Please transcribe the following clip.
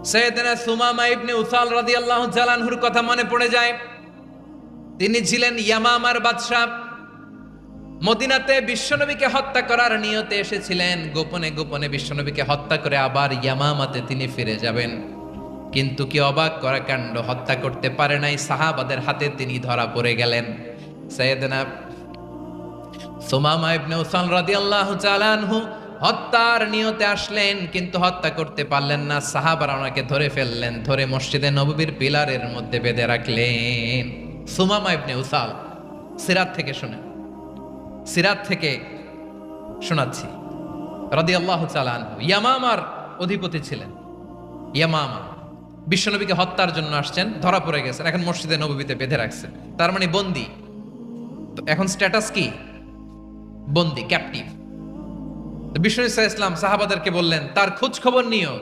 সাইয়েদনা সুমামা ইবনে উসাল রাদিয়াল্লাহু তাআলা আনহুর কথা মনে পড়ে যায়। তিনি ছিলেন ইয়ামামার বাদশা। মদিনাতে বিশ্বনবীকে হত্যা করার নিয়তে এসেছিলেন। গোপনে গোপনে বিশ্বনবীকে হত্যা করে আবার ইয়ামামাতে তিনি ফিরে যাবেন। কিন্তু কি অবাক করা কাণ্ড, হত্যা করতে পারে নাই, সাহাবাদের হাতে তিনি ধরা পড়ে গেলেন। সাইয়েদনা সুমামা ইবনে উসাল রাদিয়াল্লাহু তাআলা আনহু হত্যার নিয়তে আসলেন, কিন্তু হত্যা করতে পারলেন না। সাহাবারা ওনাকে ধরে ফেললেন, ধরে মসজিদে নববীর পিলারের মধ্যে বেঁধে রাখলেন। সুমামা ইবনে উসাল, সিরাত থেকে শুনেন, সিরাত থেকে শোনাচ্ছি। রাদিয়াল্লাহু তাআলা আনহু ইয়ামামার অধিপতি ছিলেন। ইয়ামামা বিশ্বনবীকে হত্যার জন্য আসছেন, ধরা পড়ে গেছেন, এখন মসজিদে নববীতে বেঁধে রাখছেন, তার মানে বন্দী। তো এখন স্ট্যাটাস কি? বন্দী, ক্যাপটিভ। বিশ্বনবী সাল্লাল্লাহু আলাইহি ওয়াসাল্লাম সাহাবাদেরকে বললেন, তার খোঁজ খবর নিও,